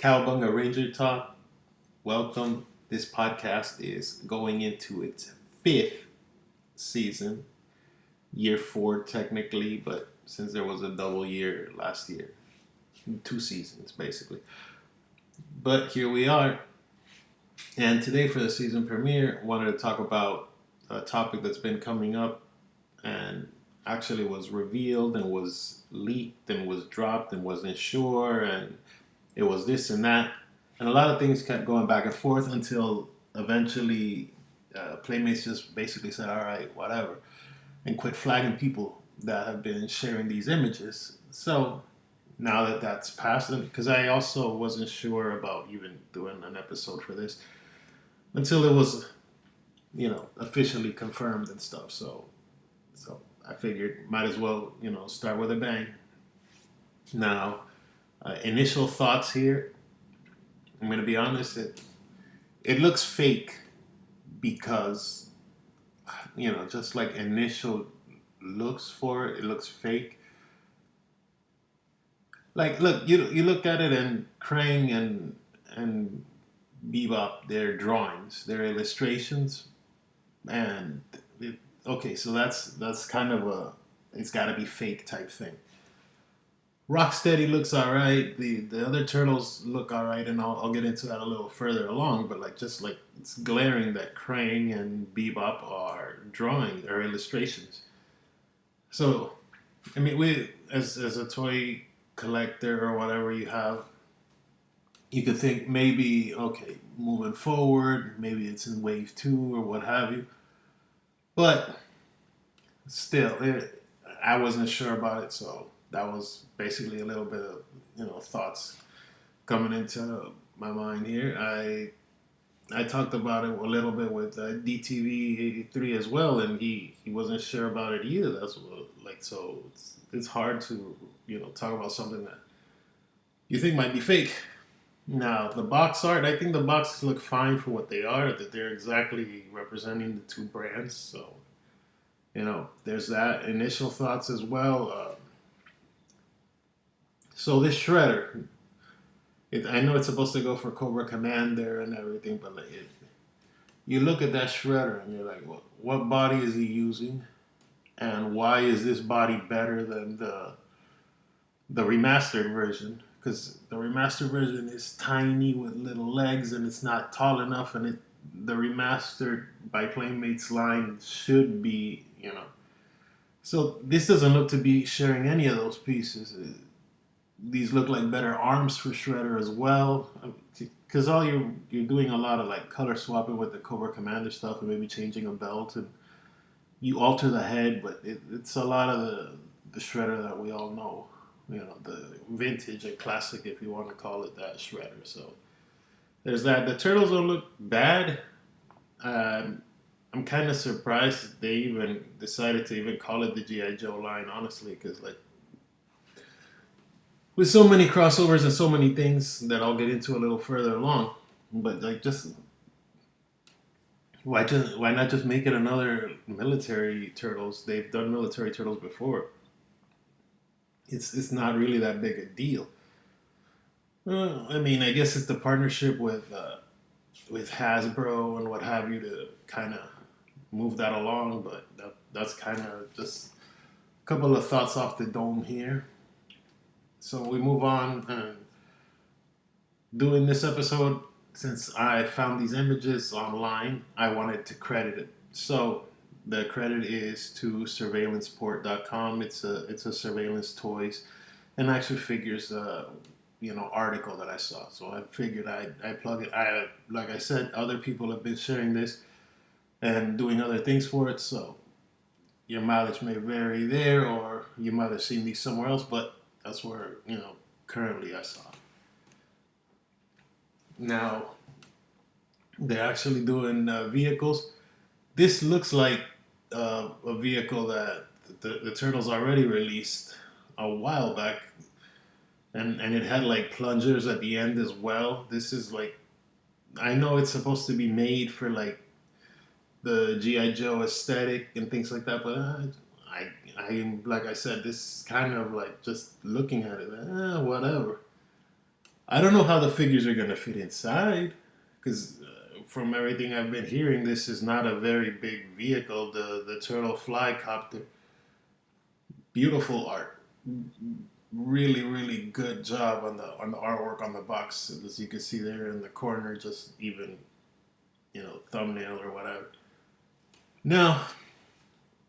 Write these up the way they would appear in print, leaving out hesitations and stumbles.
Cowabunga Ranger Talk. Welcome. This podcast is going into its fifth season, year four technically, but since there was a double year last year, 2 seasons basically. But here we are, and today for the season premiere, I wanted to talk about a topic that's been coming up and actually was revealed and was leaked and was dropped and wasn't sure and it was this and that. And a lot of things kept going back and forth until eventually Playmates just basically said, all right, whatever, and quit flagging people that have been sharing these images. So now that that's passed, because I also wasn't sure about even doing an episode for this until it was, officially confirmed and stuff. So I figured might as well, start with a bang. Now, initial thoughts here. I'm going to be honest. It looks fake because, just like initial looks for it, it looks fake. Like, look, you look at it and Krang and Bebop, their drawings, their illustrations, and okay, so that's kind of it's got to be fake type thing. Rocksteady looks alright. The other turtles look alright, and I'll get into that a little further along. But just like it's glaring that Krang and Bebop are drawing or illustrations. So, I mean, we as a toy collector or whatever you could think maybe okay, moving forward, maybe it's in wave 2 or what have you. But still, I wasn't sure about it, so that was basically a little bit of thoughts coming into my mind here. I talked about it a little bit with DTV 83 as well, and he wasn't sure about it either. That's what, so it's hard to talk about something that you think might be fake. Now the box art, I think the boxes look fine for what they are. That they're exactly representing the two brands. So there's that. Initial thoughts as well. So this shredder, I know it's supposed to go for Cobra Commander and everything, but you look at that shredder and you're like, what body is he using, and why is this body better than the remastered version? Because the remastered version is tiny with little legs and it's not tall enough, and the remastered by Playmates line should be, So this doesn't look to be sharing any of those pieces. These look like better arms for Shredder as well, because all you're doing a lot of like color swapping with the Cobra Commander stuff and maybe changing a belt, and you alter the head, but it's a lot of the Shredder that we all know, the vintage and classic, if you want to call it that, Shredder. So there's that. The turtles don't look bad. I'm kind of surprised they even decided to even call it the G.I. Joe line, honestly, because with so many crossovers and so many things that I'll get into a little further along, but why not just make it another military turtles? They've done military turtles before. It's not really that big a deal. I mean, I guess it's the partnership with Hasbro and what have you to kind of move that along, but that's kind of just a couple of thoughts off the dome here. So we move on, and doing this episode, since I found these images online, I wanted to credit it. So the credit is to surveillanceport.com. It's a surveillance toys and action figures article that I saw. So I figured I plug it. Like I said, other people have been sharing this and doing other things for it. So your mileage may vary there, or you might have seen these somewhere else, but that's where, currently I saw. Now, they're actually doing vehicles. This looks like a vehicle that the Turtles already released a while back. And it had like plungers at the end as well. This is I know it's supposed to be made for like the G.I. Joe aesthetic and things like that, but I like I said, this is kind of like just looking at it, whatever. I don't know how the figures are gonna fit inside, because from everything I've been hearing, this is not a very big vehicle. The turtle flycopter, beautiful art, really good job on the artwork on the box, as you can see there in the corner, just even thumbnail or whatever. Now,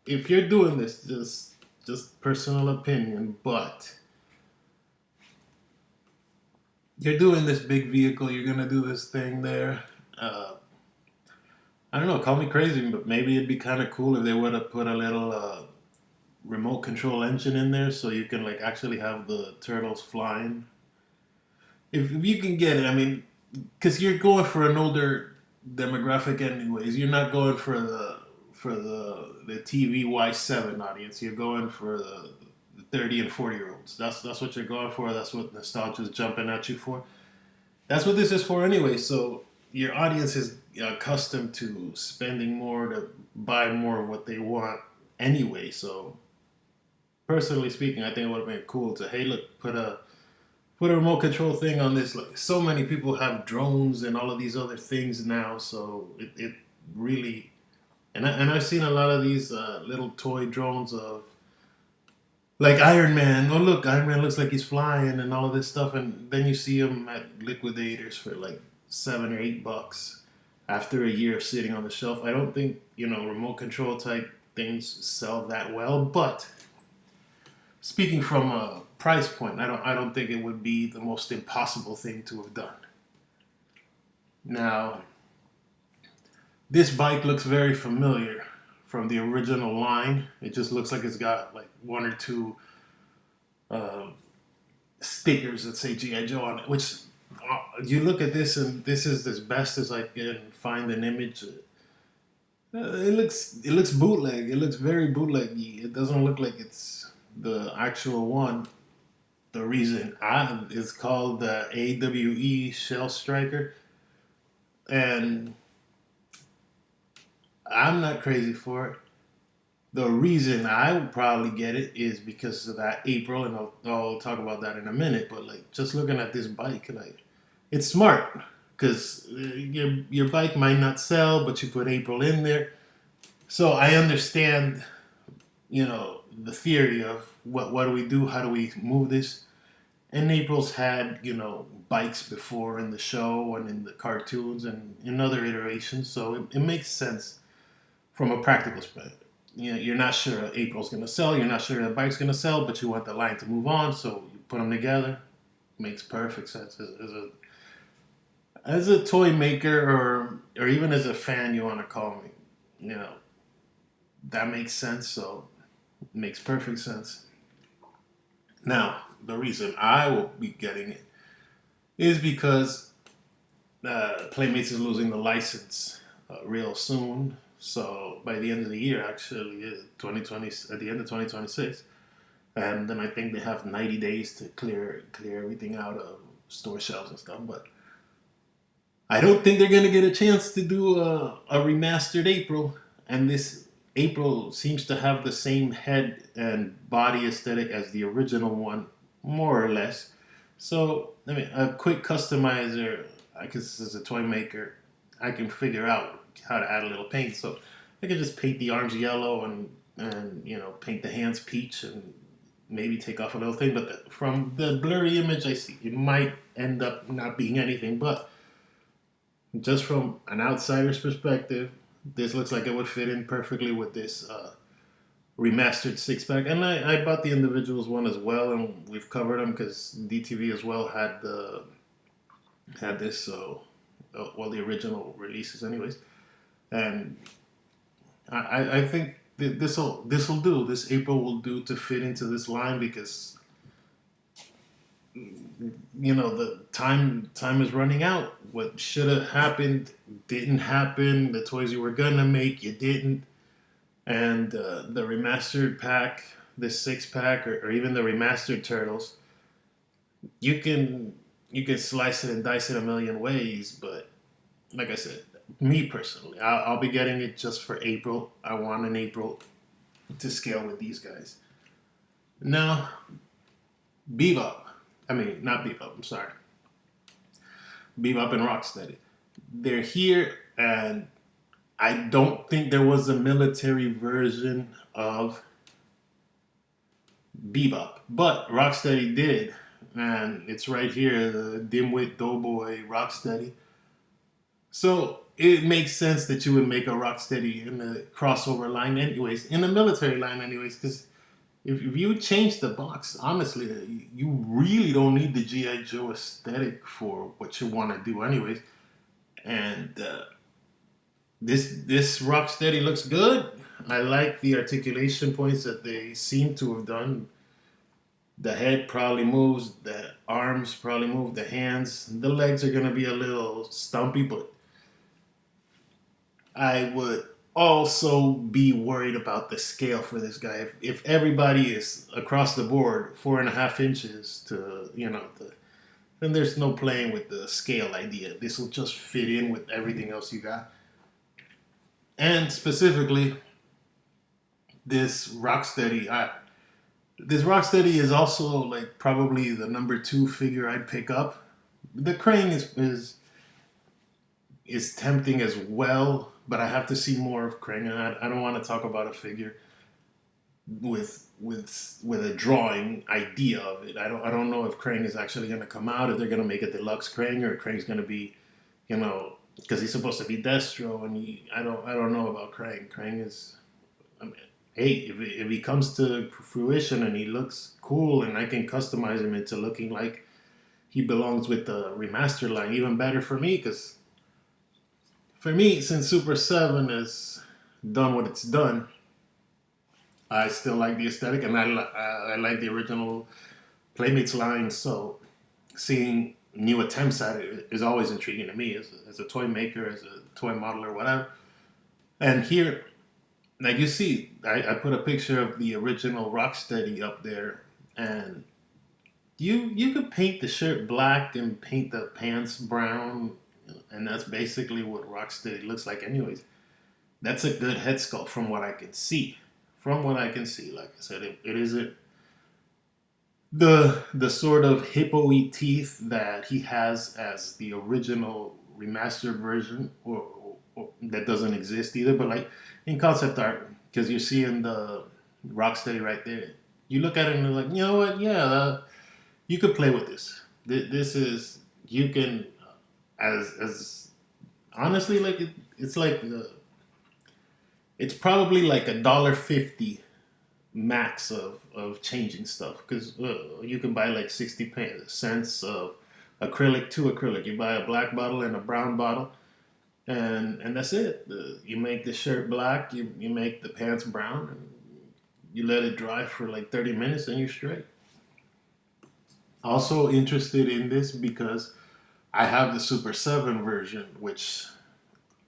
if you're doing this, just personal opinion, but you're doing this big vehicle, you're gonna do this thing there. Uh, I don't know, call me crazy, but maybe it'd be kind of cool if they would have put a little remote control engine in there, so you can like actually have the turtles flying. If you can get it, I mean, because you're going for an older demographic anyways. You're not going for the TV Y7 audience. You're going for the 30 and 40 year olds. That's what you're going for. That's what nostalgia's jumping at you for. That's what this is for anyway. So your audience is accustomed to spending more to buy more of what they want anyway. So personally speaking, I think it would have been cool to, hey, look, put a remote control thing on this. Like, so many people have drones and all of these other things now, so it really, and I've seen a lot of these little toy drones of like Iron Man. Oh look, Iron Man looks like he's flying and all of this stuff, and then you see them at liquidators for like $7 or $8 after a year of sitting on the shelf. I don't think remote control type things sell that well, but speaking from a price point, I don't think it would be the most impossible thing to have done. Now, this bike looks very familiar from the original line. It just looks like it's got like one or two uh, stickers that say GI Joe on it. Which you look at this, and this is as best as I can find an image. It looks bootleg. It looks very bootleggy. It doesn't look like it's the actual one. The reason I is called the AWE Shell Striker, and I'm not crazy for it. The reason I would probably get it is because of that April, and I'll talk about that in a minute. But like, just looking at this bike, like, it's smart because your bike might not sell, but you put April in there. So I understand, the theory of what do we do, how do we move this. And April's had, bikes before in the show and in the cartoons and in other iterations, so it makes sense from a practical perspective. You're not sure April's going to sell, you're not sure the bike's going to sell, but you want the line to move on, so you put them together. Makes perfect sense. As a toy maker, or even as a fan, you want to call me, that makes sense, so it makes perfect sense. Now, the reason I will be getting it is because Playmates is losing the license real soon. So by the end of the year, actually, 2020, at the end of 2026, and then I think they have 90 days to clear everything out of store shelves and stuff. But I don't think they're gonna get a chance to do a remastered April, and this April seems to have the same head and body aesthetic as the original one, more or less. So, I mean, a quick customizer, I guess as a toy maker, I can figure out how to add a little paint. So I can just paint the arms yellow and paint the hands peach and maybe take off a little thing. But from the blurry image I see, it might end up not being anything. But just from an outsider's perspective, this looks like it would fit in perfectly with this remastered six pack. And I bought the individuals one as well, and we've covered them because DTV as well had this. So well, the original releases, anyways. And I think this'll do. This April will do to fit into this line because the time is running out. What should have happened didn't happen. The toys you were gonna make, you didn't. And the remastered pack, the six pack, or even the remastered turtles, you can slice it and dice it a million ways. But like I said, me personally, I'll be getting it just for April. I want an April to scale with these guys. Now, Bebop. I mean, not Bebop. I'm sorry. Bebop and Rocksteady. They're here, and I don't think there was a military version of Bebop, but Rocksteady did, and it's right here, the Dimwit Doughboy Rocksteady. So it makes sense that you would make a Rocksteady in the crossover line, anyways, in the military line, anyways, because if you change the box, honestly, you really don't need the GI Joe aesthetic for what you want to do, anyways. And this Rocksteady looks good. I like the articulation points that they seem to have done. The head probably moves, the arms probably move, the hands, the legs are gonna be a little stumpy, but I would also be worried about the scale for this guy. If everybody is across the board 4.5 inches to then there's no playing with the scale idea. This will just fit in with everything else you got. And specifically, this Rocksteady, this Rocksteady is also like probably the number 2 figure I'd pick up. The Krang is tempting as well, but I have to see more of Krang, and I don't want to talk about a figure with a drawing idea of it. I don't know if Krang is actually going to come out, if they're going to make a deluxe Krang, or Krang's going to be, because he's supposed to be Destro, and I don't know about Krang. Krang is, I mean, hey, if he comes to fruition and he looks cool, and I can customize him into looking like he belongs with the remastered line, even better for me, because for me, since Super 7 has done what it's done, I still like the aesthetic, and I like the original Playmates line. So seeing new attempts at it is always intriguing to me as a toy maker, as a toy modeler, whatever. And here, like you see, I put a picture of the original Rocksteady up there, and you could paint the shirt black and paint the pants brown, and that's basically what Rocksteady looks like, anyways. That's a good head sculpt from what I can see. From what I can see, like I said, it isn't the sort of hippo-y teeth that he has as the original remastered version, or that doesn't exist either. But like in concept art, because you're seeing the Rocksteady right there, you look at it and you're like, you know what? Yeah, you could play with this. This is you can as honestly like it's like it's probably like $1.50 max of changing stuff, because you can buy like 60 cents of acrylic to acrylic. You buy a black bottle and a brown bottle, and that's it. You make the shirt black, you make the pants brown, and you let it dry for like 30 minutes, and you're straight. Also interested in this because I have the Super 7 version, which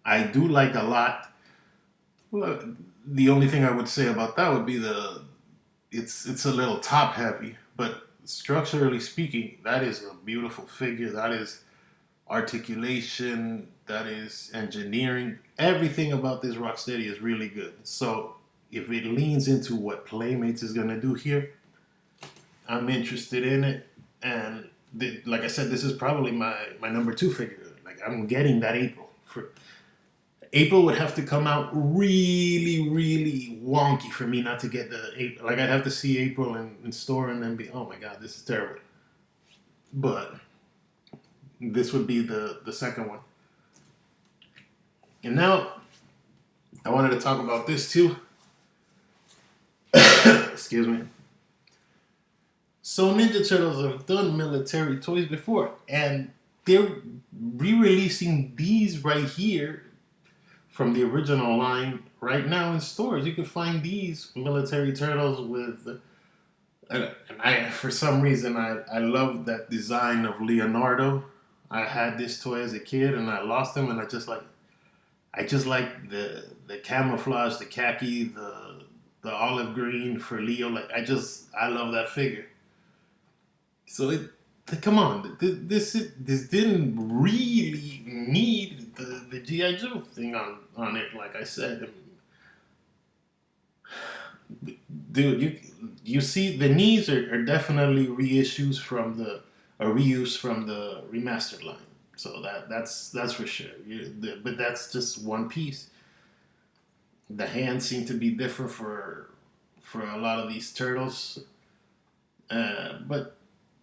I do like a lot. Well, the only thing I would say about that would be it's a little top heavy, but structurally speaking, that is a beautiful figure. That is articulation. That is engineering. Everything about this Rocksteady is really good. So if it leans into what Playmates is gonna do here, I'm interested in it. And like I said, this is probably my number 2 figure. Like I'm getting that April would have to come out really, really wonky for me not to get the April. Like I'd have to see April in store and then be, oh my god, this is terrible. But this would be the second one. And now I wanted to talk about this too. Excuse me. So Ninja Turtles have done military toys before, and they're re-releasing these right here from the original line right now in stores. You can find these military turtles with, and I for some reason I love that design of Leonardo. I had this toy as a kid and I lost him, and I just like the camouflage, the khaki, the olive green for Leo. Like I love that figure. So come on, this didn't really need the GI Joe thing on it. Like I said, dude, you see the knees are definitely reissues from a reuse from the remastered line. So that's for sure. But that's just one piece. The hands seem to be different for a lot of these turtles. But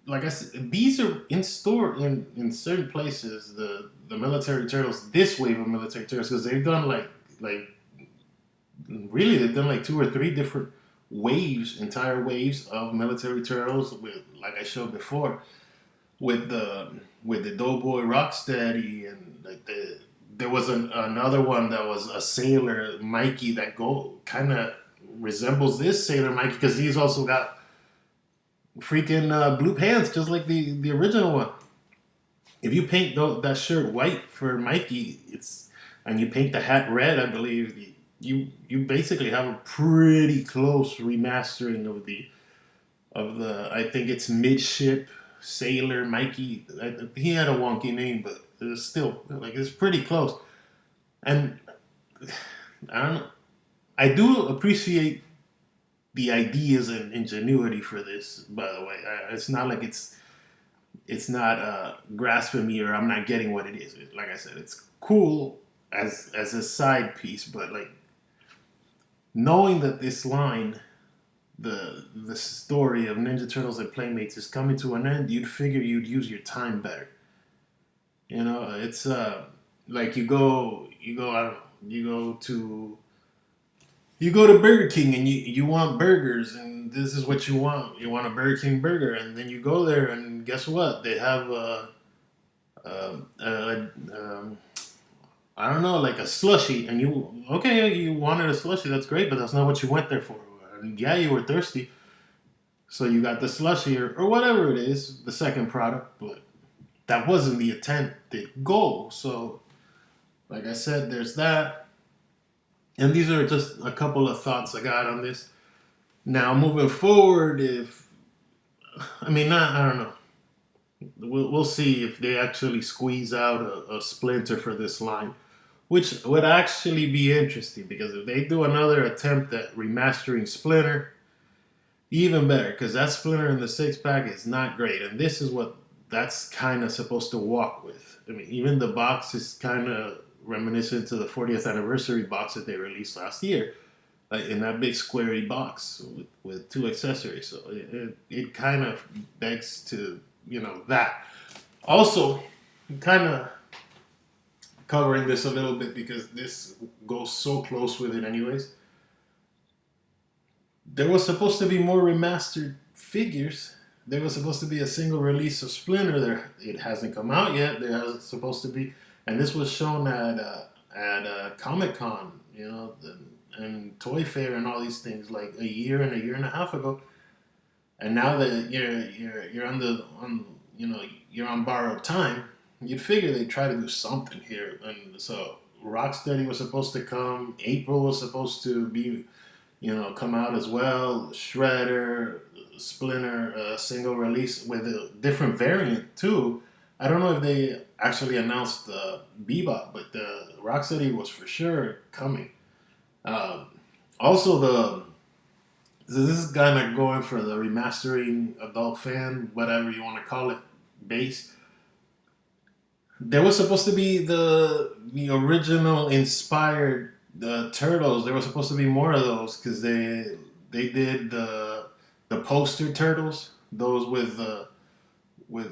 like I said, these are in store in certain places. The military turtles, this wave of military turtles, because they've done like really they've done like two or three different waves, entire waves of military turtles. With like I showed before, with the Doughboy Rocksteady and like there was another one that was a sailor Mikey that go kind of resembles this sailor Mikey because he's also got freaking blue pants just like the original one. If you paint that shirt white for Mikey, it's and you paint the hat red, I believe you basically have a pretty close remastering of the I think it's midship sailor Mikey. He had a wonky name, but it was still like it's pretty close. And I don't know. I do appreciate the ideas and ingenuity for this. By the way, it's not like it's not grasping me or I'm not getting what it is. Like I said, it's cool as a side piece, but like knowing that this line, the story of Ninja Turtles and Playmates is coming to an end, you'd figure you'd use your time better. You know, it's like you go to Burger King and you want burgers and this is what you want. You want a Burger King burger and then you go there and guess what? They have a, a I don't know, like a slushy, and you wanted a slushy, that's great, but that's not what you went there for. And yeah, you were thirsty, so you got the slushy or whatever it is, the second product, but that wasn't the intended goal. So, like I said, there's that. And these are just a couple of thoughts I got on this. Now, moving forward, I don't know. We'll see if they actually squeeze out a splinter for this line, which would actually be interesting because if they do another attempt at remastering Splinter, even better because that Splinter in the six pack is not great, and this is what that's kind of supposed to walk with. I mean, even the box is kind of reminiscent to the 40th anniversary box that they released last year, like in that big squarey box with two accessories. So it kind of begs to that. Also, kind of covering this a little bit because this goes so close with it, anyways. There was supposed to be more remastered figures. There was supposed to be a single release of Splinter. There, it hasn't come out yet. There was supposed to be, and this was shown at Comic Con, and Toy Fair and all these things like a year and a half ago. And now that you're you're on borrowed time, you'd figure they'd try to do something here. And so Rocksteady was supposed to come. April was supposed to be, come out as well. Shredder, Splinter, single release with a different variant too. I don't know if they actually announced Bebop, but the Rocksteady was for sure coming. Um, Also, this is kind of going for the remastering adult fan, whatever you want to call it, base. There was supposed to be the original inspired turtles. There was supposed to be more of those because they did the poster turtles, those with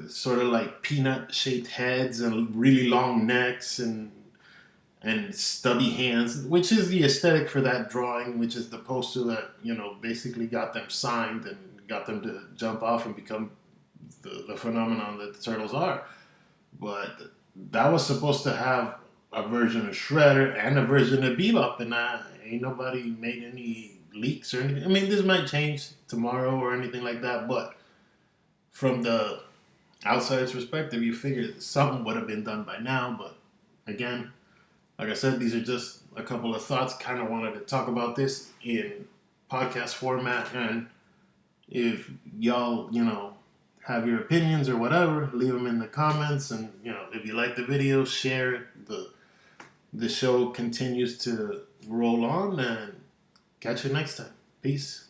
sort of like peanut shaped heads and really long necks and stubby hands, which is the aesthetic for that drawing, which is the poster that basically got them signed and got them to jump off and become the phenomenon that the turtles are. But that was supposed to have a version of Shredder and a version of Bebop, and ain't nobody made any leaks or anything. I mean, this might change tomorrow or anything like that, but from the outsider's perspective, you figure something would have been done by now. But again, like I said, these are just a couple of thoughts. Kind of wanted to talk about this in podcast format, and if y'all, have your opinions or whatever, leave them in the comments. And if you like the video, share it. The show continues to roll on, and catch you next time. Peace.